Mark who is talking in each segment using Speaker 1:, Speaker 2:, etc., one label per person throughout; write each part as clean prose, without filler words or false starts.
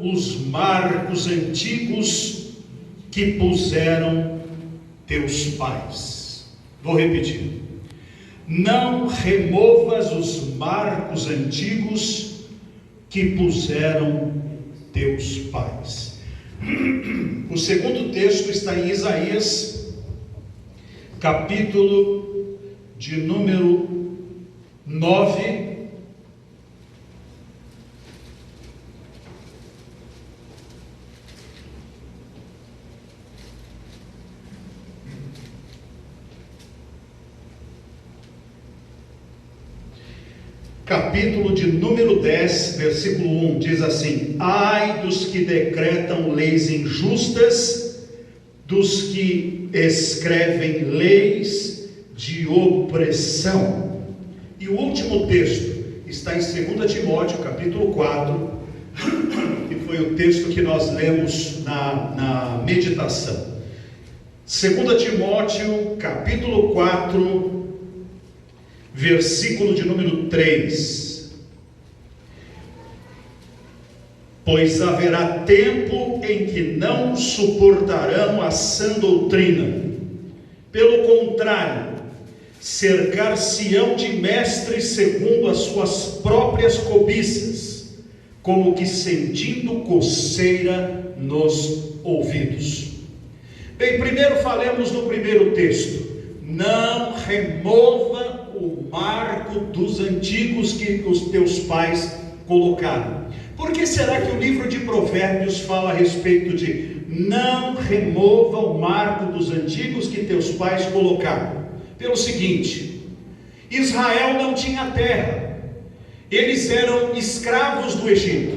Speaker 1: os marcos antigos que puseram teus pais. Vou repetir. Não removas os marcos antigos que puseram teus pais. O segundo texto está em Isaías, capítulo de número 9. Capítulo de número 10, versículo 1, diz assim: ai dos que decretam leis injustas, dos que escrevem leis de opressão. E o último texto está em 2 Timóteo, capítulo 4, que foi o texto que nós lemos na meditação. 2 Timóteo, capítulo 4, versículo de número 3: pois haverá tempo em que não suportarão a sã doutrina, pelo contrário, cercar-se-ão de mestres segundo as suas próprias cobiças, como que sentindo coceira nos ouvidos. Bem, primeiro falemos no primeiro texto: não remova o marco dos antigos que os teus pais colocaram. Por que será que o livro de Provérbios fala a respeito de não remova o marco dos antigos que teus pais colocaram? Pelo seguinte: Israel não tinha terra, eles eram escravos do Egito.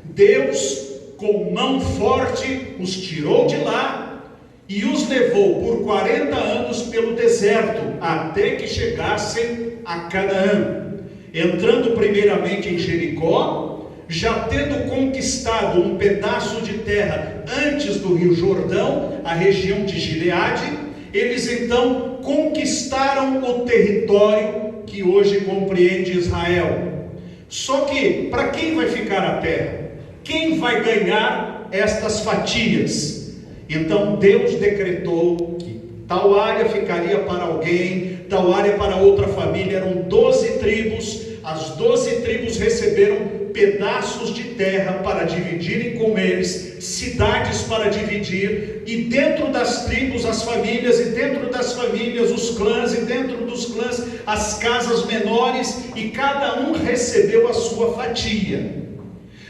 Speaker 1: Deus, com mão forte, os tirou de lá e os levou por 40 anos pelo deserto, até que chegassem a Canaã, entrando primeiramente em Jericó, já tendo conquistado um pedaço de terra antes do rio Jordão, a região de Gileade. Eles então conquistaram o território que hoje compreende Israel. Só que, para quem vai ficar a terra? Quem vai ganhar estas fatias? Então Deus decretou que tal área ficaria para alguém, tal área para outra família. Eram 12 tribos, as 12 tribos receberam pedaços de terra para dividirem com eles, cidades para dividir, e dentro das tribos as famílias, e dentro das famílias os clãs, e dentro dos clãs as casas menores, e cada um recebeu a sua fatia.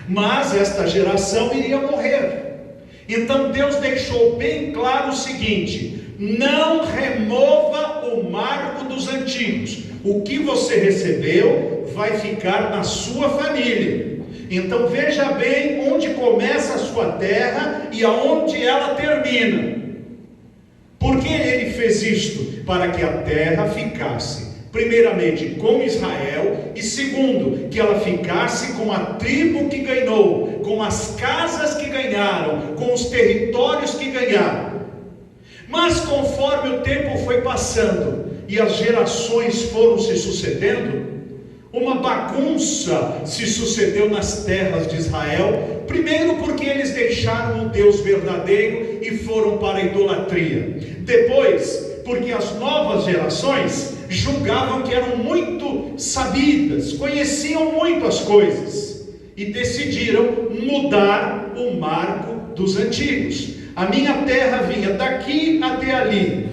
Speaker 1: Mas esta geração iria morrer. Então Deus deixou bem claro o seguinte: não remova o marco dos antigos. O que você recebeu vai ficar na sua família. Então veja bem onde começa a sua terra e aonde ela termina. Por que ele fez isto? Para que a terra ficasse primeiramente com Israel, e segundo, que ela ficasse com a tribo que ganhou, com as casas que ganharam, com os territórios que ganharam. Mas conforme o tempo foi passando e as gerações foram se sucedendo, uma bagunça se sucedeu nas terras de Israel. Primeiro porque eles deixaram o Deus verdadeiro e foram para a idolatria. Depois porque as novas gerações julgavam que eram muito sabidas, conheciam muito as coisas, e decidiram mudar o marco dos antigos. A minha terra vinha daqui até ali,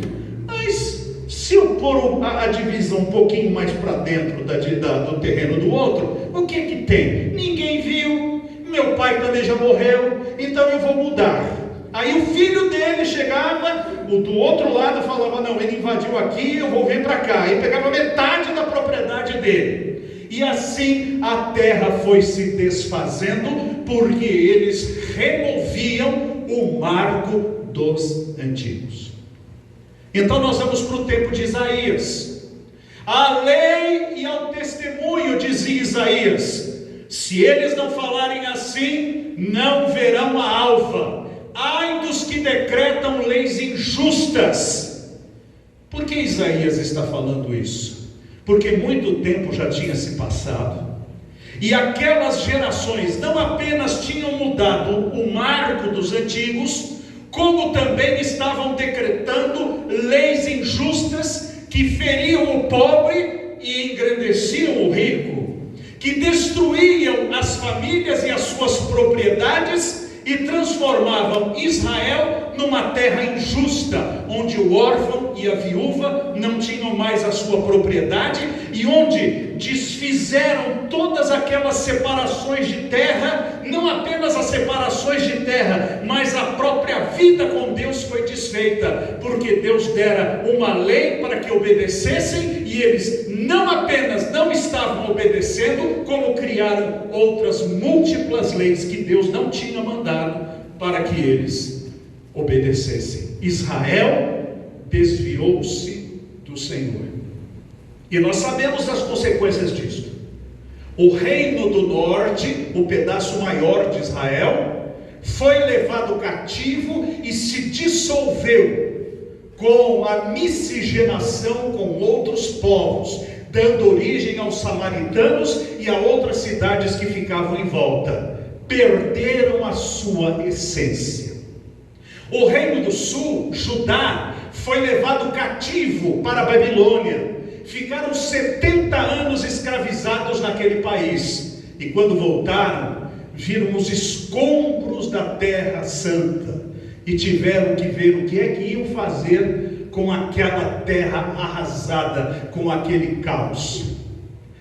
Speaker 1: mas se eu pôr a divisão um pouquinho mais para dentro do terreno do outro, o que que tem? Ninguém viu, meu pai também já morreu, então eu vou mudar. Aí o filho dele chegava, o do outro lado falava: não, ele invadiu aqui, eu vou vir para cá. Aí pegava metade da propriedade dele. E assim a terra foi se desfazendo, porque eles removiam o marco dos antigos. Então nós vamos para o tempo de Isaías. A lei e ao testemunho, dizia Isaías, se eles não falarem assim, não verão a alva. Ai dos que decretam leis injustas. Por que Isaías está falando isso? Porque muito tempo já tinha se passado, e aquelas gerações não apenas tinham mudado dado o marco dos antigos, como também estavam decretando leis injustas que feriam o pobre e engrandeciam o rico, que destruíam as famílias e as suas propriedades e transformavam Israel numa terra injusta, onde o órfão e a viúva não tinham mais a sua propriedade, e onde desfizeram todas aquelas separações de terra. Não apenas as separações de terra, mas a própria vida com Deus foi desfeita, porque Deus dera uma lei para que obedecessem, e eles não apenas não estavam obedecendo, como criaram outras múltiplas leis que Deus não tinha mandado para que eles obedecessem. Israel desviou-se do Senhor, e nós sabemos das consequências disso. O reino do norte, o pedaço maior de Israel, foi levado cativo e se dissolveu com a miscigenação com outros povos, dando origem aos samaritanos e a outras cidades que ficavam em volta. Perderam a sua essência. O reino do sul, Judá, foi levado cativo para a Babilônia. Ficaram 70 anos escravizados naquele país, e quando voltaram, viram os escombros da terra santa, e tiveram que ver o que é que iam fazer com aquela terra arrasada, com aquele caos.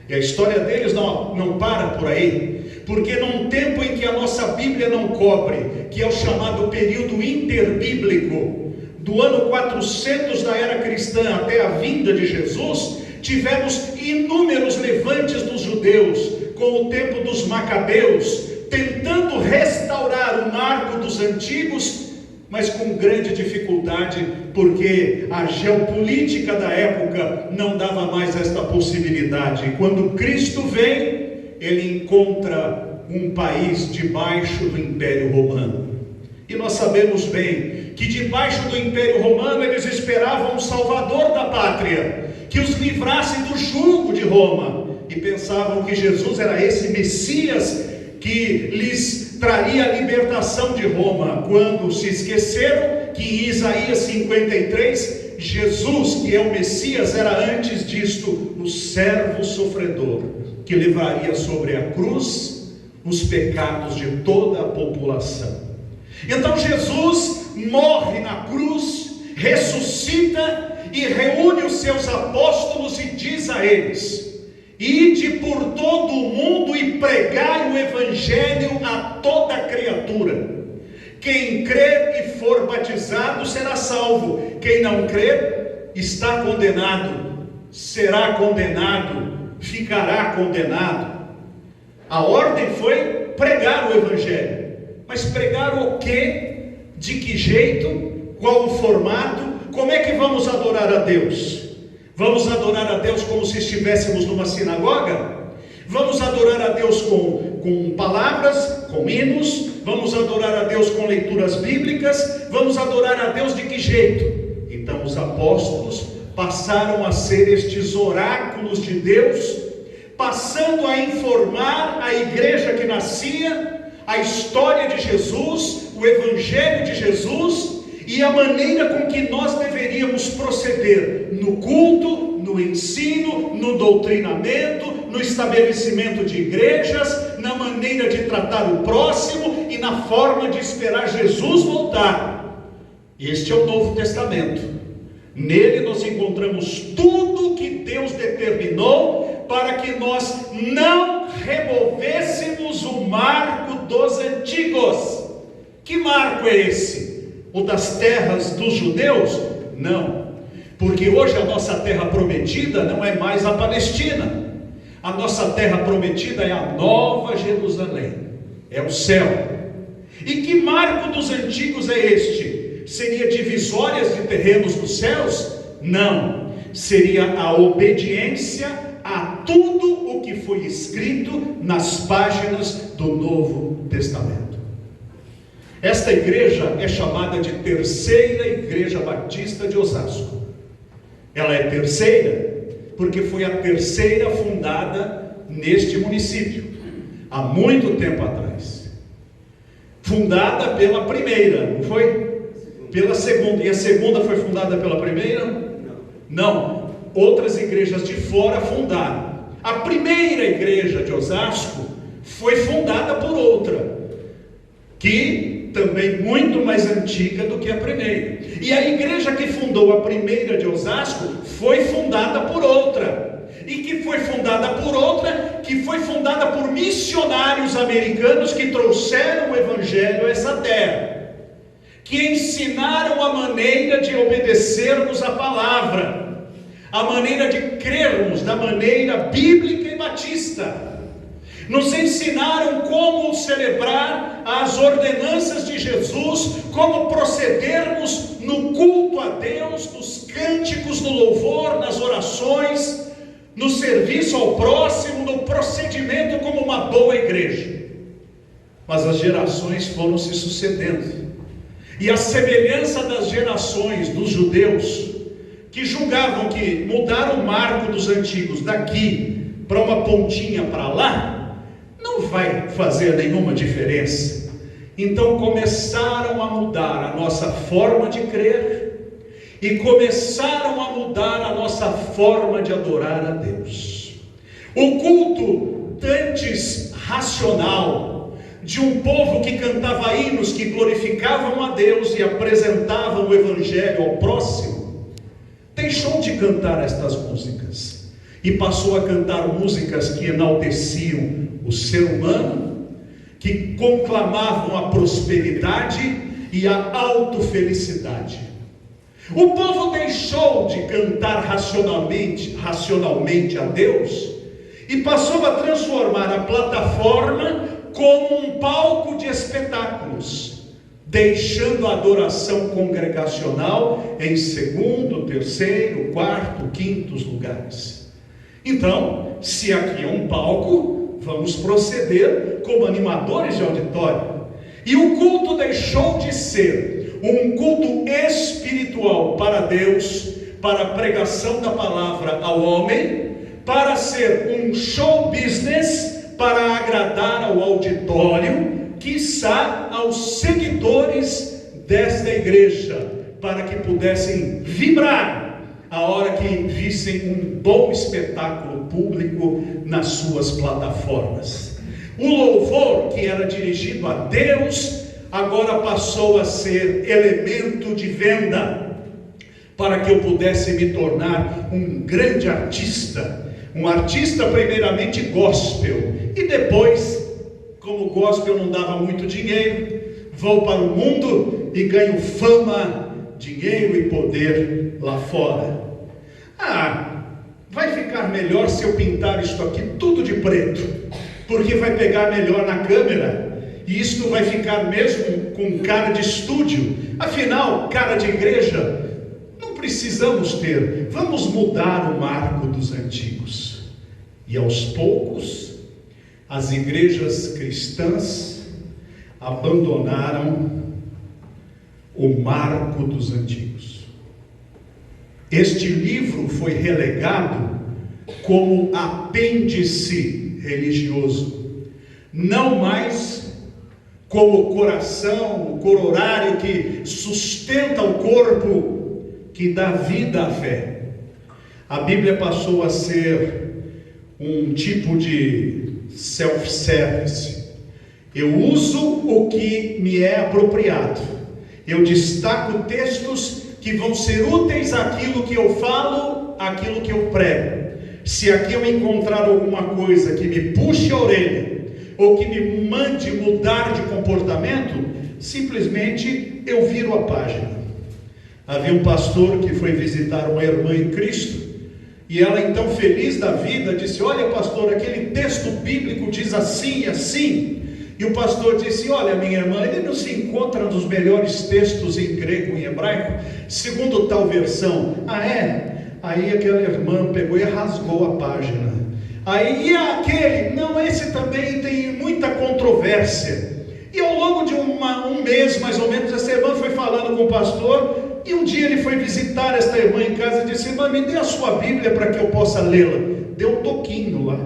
Speaker 1: E a história deles não para por aí, porque num tempo em que a nossa Bíblia não cobre, que é o chamado período interbíblico, do ano 400 da era cristã até a vinda de Jesus, tivemos inúmeros levantes dos judeus, com o tempo dos macabeus, tentando restaurar o marco dos antigos, mas com grande dificuldade, porque a geopolítica da época não dava mais esta possibilidade. E quando Cristo vem, ele encontra um país debaixo do Império Romano. E nós sabemos bem que debaixo do Império Romano eles esperavam um salvador da pátria, que os livrasse do jugo de Roma, e pensavam que Jesus era esse Messias que lhes traria a libertação de Roma, quando se esqueceram que em Isaías 53, Jesus, que é o Messias, era antes disto o servo sofredor, que levaria sobre a cruz os pecados de toda a população. Então Jesus morre na cruz, ressuscita e reúne os seus apóstolos e diz a eles: ide por todo o mundo e pregai o evangelho a toda criatura. Quem crer e for batizado será salvo. Quem não crer está condenado, será condenado, ficará condenado. A ordem foi pregar o evangelho. Mas pregar o quê? De que jeito? Qual o formato? Como é que vamos adorar a Deus? Vamos adorar a Deus como se estivéssemos numa sinagoga? Vamos adorar a Deus com palavras, com hinos? Vamos adorar a Deus com leituras bíblicas? Vamos adorar a Deus de que jeito? Então os apóstolos passaram a ser estes oráculos de Deus, passando a informar a igreja que nascia a história de Jesus, o evangelho de Jesus, e a maneira com que nós deveríamos proceder no culto, no ensino, no doutrinamento, no estabelecimento de igrejas, na maneira de tratar o próximo e na forma de esperar Jesus voltar. Este é o Novo Testamento. Nele nós encontramos tudo que Deus determinou para que nós não removêssemos o marco dos antigos. Que marco é esse? O das terras dos judeus? Não, porque hoje a nossa terra prometida não é mais a Palestina. A nossa terra prometida é a Nova Jerusalém, é o céu. E que marco dos antigos é este? Seria divisórias de terrenos dos céus? Não, seria a obediência a tudo o que foi escrito nas páginas do Novo Testamento. Esta igreja é chamada de Terceira Igreja Batista de Osasco. Ela é terceira porque foi a terceira fundada neste município, há muito tempo atrás. Fundada pela primeira, não foi? Pela segunda. E a segunda foi fundada pela primeira? Não. Outras igrejas de fora fundaram. A primeira igreja de Osasco foi fundada por outra, que também muito mais antiga do que a primeira. E a igreja que fundou a primeira de Osasco foi fundada por outra. E que foi fundada por outra, que foi fundada por missionários americanos que trouxeram o evangelho a essa terra, que ensinaram a maneira de obedecermos a palavra, a maneira de crermos da maneira bíblica e batista. Nos ensinaram como celebrar as ordenanças de Jesus, como procedermos no culto a Deus, nos cânticos, no louvor, nas orações, no serviço ao próximo, no procedimento como uma boa igreja. Mas as gerações foram se sucedendo, e a semelhança das gerações dos judeus, que julgavam que mudar o marco dos antigos daqui para uma pontinha para lá não vai fazer nenhuma diferença, então começaram a mudar a nossa forma de crer, e começaram a mudar a nossa forma de adorar a Deus. O culto antes racional, de um povo que cantava hinos que glorificavam a Deus e apresentavam o evangelho ao próximo, deixou de cantar estas músicas e passou a cantar músicas que enalteciam o ser humano, que conclamavam a prosperidade e a autofelicidade. O povo deixou de cantar racionalmente a Deus e passou a transformar a plataforma como um palco de espetáculos, deixando a adoração congregacional em segundo, terceiro, quarto, quintos lugares. Então, se aqui é um palco, vamos proceder como animadores de auditório. E o culto deixou de ser um culto espiritual para Deus, para a pregação da palavra ao homem, para ser um show business, para agradar ao auditório, quiçá aos seguidores desta igreja, para que pudessem vibrar a hora que vissem um bom espetáculo público nas suas plataformas. O louvor que era dirigido a Deus agora passou a ser elemento de venda, para que eu pudesse me tornar um grande artista, um artista primeiramente gospel, e depois, como gospel não dava muito dinheiro, vou para o mundo e ganho fama, dinheiro e poder lá fora. Vai ficar melhor se eu pintar isto aqui tudo de preto, porque vai pegar melhor na câmera, e isto vai ficar mesmo com cara de estúdio. Afinal, cara de igreja não precisamos ter. Vamos mudar o marco dos antigos. E aos poucos, as igrejas cristãs abandonaram o marco dos antigos. Este livro foi relegado como apêndice religioso, não mais como o coração, o coronário que sustenta o corpo, que dá vida à fé. A Bíblia passou a ser um tipo de self-service. Eu uso o que me é apropriado. Eu destaco textos que vão ser úteis àquilo que eu falo, àquilo que eu prego. Se aqui eu encontrar alguma coisa que me puxe a orelha, ou que me mande mudar de comportamento, simplesmente eu viro a página. Havia um pastor que foi visitar uma irmã em Cristo, e ela então feliz da vida disse: olha pastor, aquele texto bíblico diz assim e assim. E o pastor disse: olha minha irmã, ele não se encontra nos melhores textos em grego e hebraico, segundo tal versão. É? Aí aquela irmã pegou e rasgou a página. Aí, e aquele? Não, esse também tem muita controvérsia. E ao longo de um mês, mais ou menos, essa irmã foi falando com o pastor, e um dia ele foi visitar esta irmã em casa e disse: irmã, me dê a sua Bíblia para que eu possa lê-la. Deu um toquinho lá.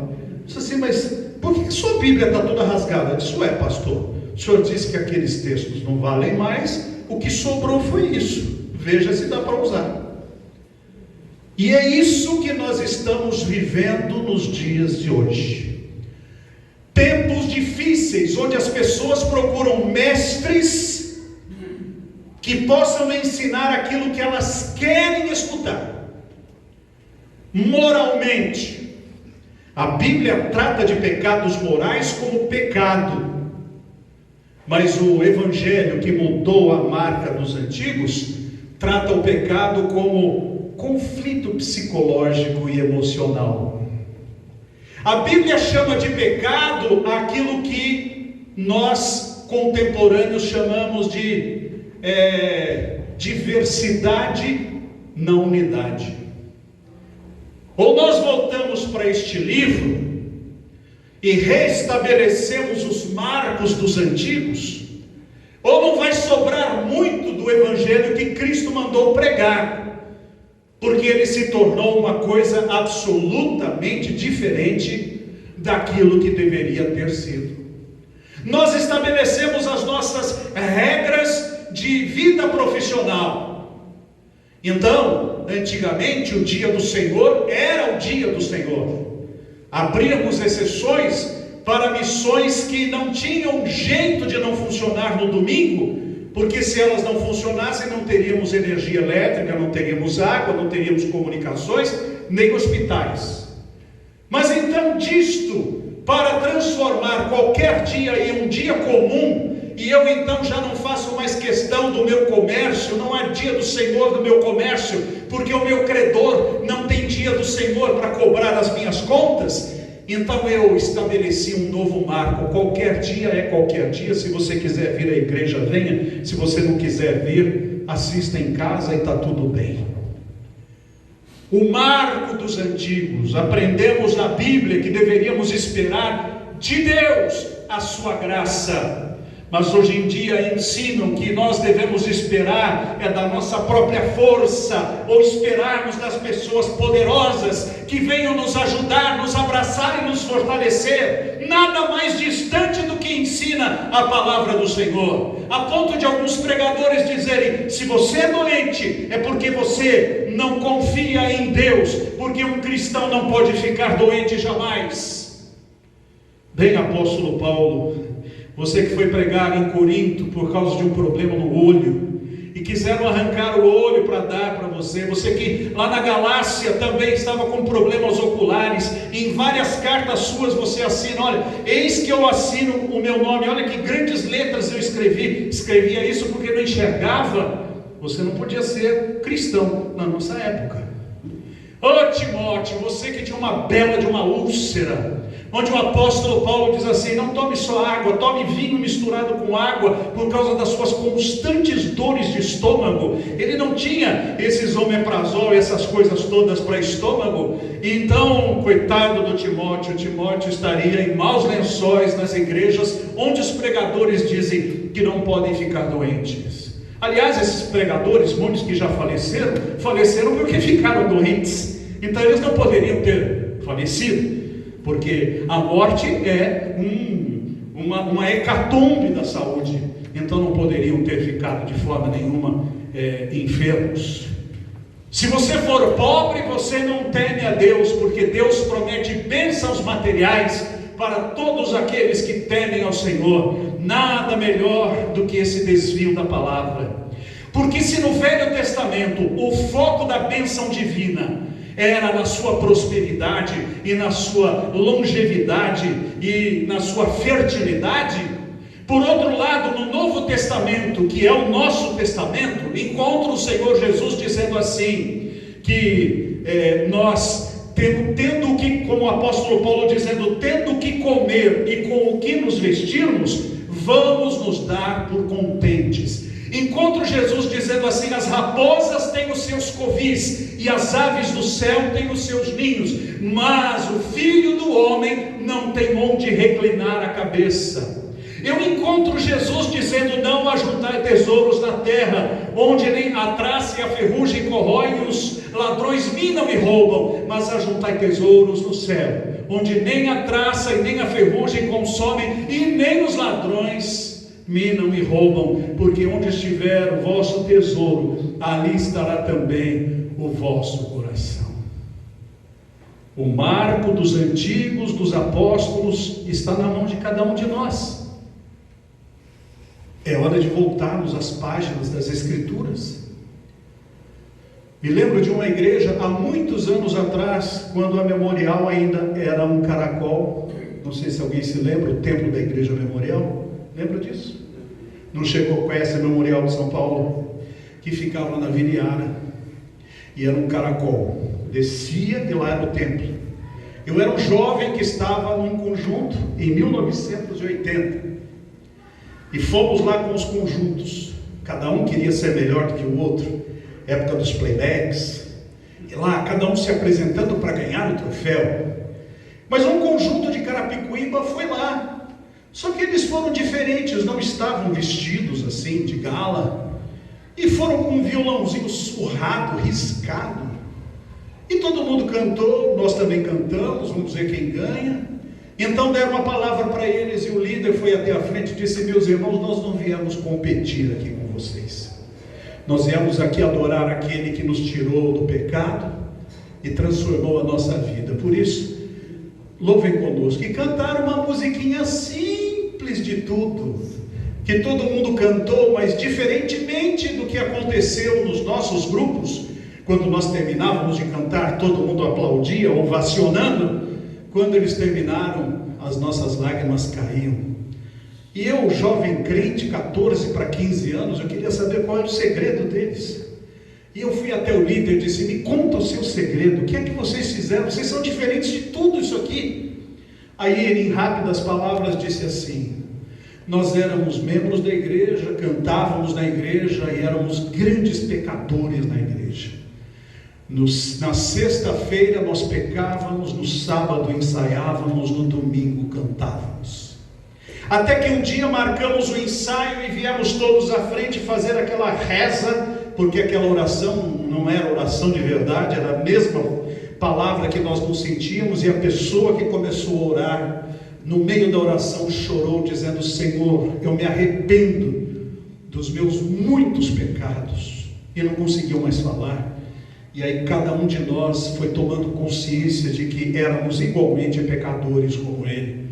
Speaker 1: Disse assim: mas por que sua Bíblia está toda rasgada? Eu disse: ué pastor, O Senhor disse que aqueles textos não valem mais, o que sobrou foi isso. Veja se dá para usar. E é isso que nós estamos vivendo nos dias de hoje. Tempos difíceis, onde as pessoas procuram mestres que possam ensinar aquilo que elas querem escutar. Moralmente, a Bíblia trata de pecados morais como pecado. Mas o Evangelho, que mudou a marca dos antigos, trata o pecado como conflito psicológico e emocional. A Bíblia chama de pecado aquilo que nós contemporâneos chamamos de diversidade na unidade. Ou nós voltamos para este livro e restabelecemos os marcos dos antigos, ou não vai sobrar muito do Evangelho que Cristo mandou pregar, porque ele se tornou uma coisa absolutamente diferente daquilo que deveria ter sido. Nós estabelecemos as nossas regras de vida profissional. Então, antigamente o dia do Senhor era o dia do Senhor. Abríamos exceções para missões que não tinham jeito de não funcionar no domingo, porque se elas não funcionassem, não teríamos energia elétrica, não teríamos água, não teríamos comunicações, nem hospitais. Mas então disto, para transformar qualquer dia em um dia comum, e eu então já não faço mais questão do meu comércio, não há dia do Senhor do meu comércio, porque o meu credor não tem dia do Senhor para cobrar as minhas contas. Então eu estabeleci um novo marco. Qualquer dia é qualquer dia. Se você quiser vir à igreja, venha. Se você não quiser vir, assista em casa e está tudo bem. O marco dos antigos. Aprendemos na Bíblia que deveríamos esperar de Deus a sua graça. Mas hoje em dia ensinam que nós devemos esperar da nossa própria força, ou esperarmos das pessoas poderosas que venham nos ajudar, nos abraçar e nos fortalecer. Nada mais distante do que ensina a palavra do Senhor, a ponto de alguns pregadores dizerem: se você é doente, é porque você não confia em Deus, porque um cristão não pode ficar doente jamais. Bem, apóstolo Paulo, você que foi pregar em Corinto por causa de um problema no olho, e quiseram arrancar o olho para dar para você. Você que lá na Galácia também estava com problemas oculares, em várias cartas suas você assina: olha, eis que eu assino o meu nome, olha que grandes letras eu escrevia isso porque não enxergava. Você não podia ser cristão na nossa época. Ô Timóteo, você que tinha uma bela de uma úlcera, onde o apóstolo Paulo diz assim: não tome só água, tome vinho misturado com água, por causa das suas constantes dores de estômago. Ele não tinha esses omeprazol e essas coisas todas para estômago. Então, coitado do Timóteo estaria em maus lençóis nas igrejas, onde os pregadores dizem que não podem ficar doentes. Aliás, esses pregadores, muitos que já faleceram porque ficaram doentes. Então eles não poderiam ter falecido, porque a morte é uma hecatombe da saúde. Então não poderiam ter ficado de forma nenhuma enfermos. Se você for pobre, você não teme a Deus, porque Deus promete bênçãos materiais para todos aqueles que temem ao Senhor. Nada melhor do que esse desvio da palavra. Porque se no Velho Testamento o foco da bênção divina era na sua prosperidade e na sua longevidade e na sua fertilidade, por outro lado, no Novo Testamento, que é o nosso testamento, encontra o Senhor Jesus dizendo assim, que nós tendo que, como o apóstolo Paulo dizendo, tendo o que comer e com o que nos vestirmos, vamos nos dar por contentes. Encontro Jesus dizendo assim: as raposas têm os seus covis e as aves do céu têm os seus ninhos, mas o Filho do Homem não tem onde reclinar a cabeça. Eu encontro Jesus dizendo: não ajuntai tesouros na terra, onde nem a traça e a ferrugem corroem, os ladrões minam e roubam, mas ajuntai tesouros no céu, onde nem a traça e nem a ferrugem consomem, e nem os ladrões minam e roubam, porque onde estiver o vosso tesouro, ali estará também o vosso coração. O marco dos antigos, dos apóstolos, está na mão de cada um de nós. É hora de voltarmos às páginas das Escrituras. Me lembro de uma igreja há muitos anos atrás, quando a Memorial ainda era um caracol. Não sei se alguém se lembra, o templo da igreja Memorial. Lembra disso? Não chegou, conhece a Memorial de São Paulo? Que ficava na Viriara. E era um caracol. Descia de lá era o templo. Eu era um jovem que estava num conjunto em 1980. E fomos lá com os conjuntos. Cada um queria ser melhor do que o outro. Época dos playbacks. E lá, cada um se apresentando para ganhar o troféu. Mas um conjunto de Carapicuíba foi lá. Só que eles foram diferentes, não estavam vestidos assim, de gala. E foram com um violãozinho surrado, riscado. E todo mundo cantou, nós também cantamos, vamos ver quem ganha. Então deram uma palavra para eles e o líder foi até a frente e disse: meus irmãos, nós não viemos competir aqui com vocês. Nós viemos aqui adorar aquele que nos tirou do pecado e transformou a nossa vida. Por isso, louvem conosco. E cantaram uma musiquinha simples de tudo, que todo mundo cantou, mas diferentemente do que aconteceu nos nossos grupos, quando nós terminávamos de cantar, todo mundo aplaudia, ovacionando. Quando eles terminaram, as nossas lágrimas caíam. E eu, jovem crente, 14 para 15 anos, eu queria saber qual era o segredo deles. E eu fui até o líder e disse: me conta o seu segredo, o que é que vocês fizeram? Vocês são diferentes de tudo isso aqui. Aí ele, em rápidas palavras, disse assim: nós éramos membros da igreja, cantávamos na igreja e éramos grandes pecadores na igreja. Na sexta-feira nós pecávamos, no sábado ensaiávamos, no domingo cantávamos. Até que um dia marcamos o ensaio e viemos todos à frente fazer aquela reza, porque aquela oração não era oração de verdade, era a mesma palavra que nós não sentíamos, e a pessoa que começou a orar, no meio da oração chorou, dizendo: Senhor, eu me arrependo dos meus muitos pecados, e não conseguiu mais falar. E aí cada um de nós foi tomando consciência de que éramos igualmente pecadores como ele.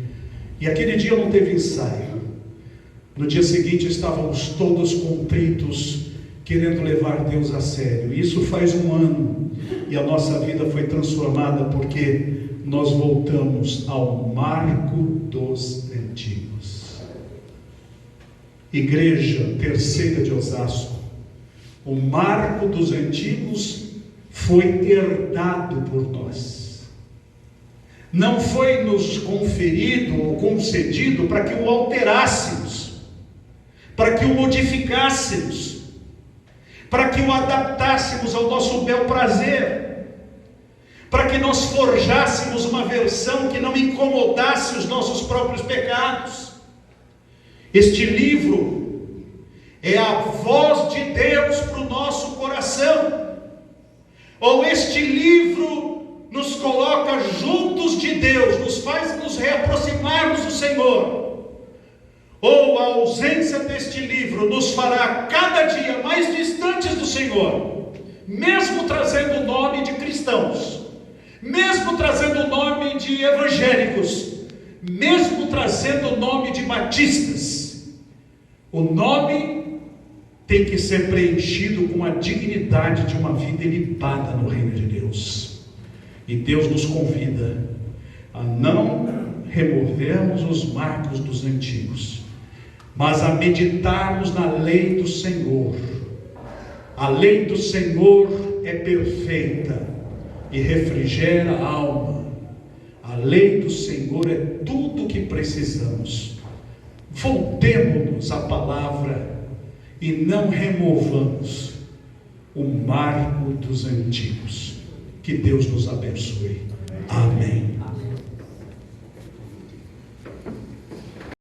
Speaker 1: E aquele dia não teve ensaio. No dia seguinte estávamos todos contritos, querendo levar Deus a sério. Isso faz um ano, e a nossa vida foi transformada, porque nós voltamos ao marco dos antigos. Igreja Terceira de Osasco, o marco dos antigos foi herdado por nós. Não foi nos conferido ou concedido para que o alterássemos, para que o modificássemos, para que o adaptássemos ao nosso bel prazer, para que nós forjássemos uma versão que não incomodasse os nossos próprios pecados. Este livro é a voz de Deus para o nosso coração. Ou este livro nos coloca juntos de Deus, nos faz nos reaproximarmos do Senhor, ou a ausência deste livro nos fará cada dia mais distantes do Senhor, mesmo trazendo o nome de cristãos, mesmo trazendo o nome de evangélicos, mesmo trazendo o nome de batistas. O nome tem que ser preenchido com a dignidade de uma vida ilibada no reino de Deus. E Deus nos convida a não removermos os marcos dos antigos, mas a meditarmos na lei do Senhor. A lei do Senhor é perfeita e refrigera a alma. A lei do Senhor é tudo o que precisamos. Voltemo-nos à palavra e não removamos o marco dos antigos. Que Deus nos abençoe. Amém.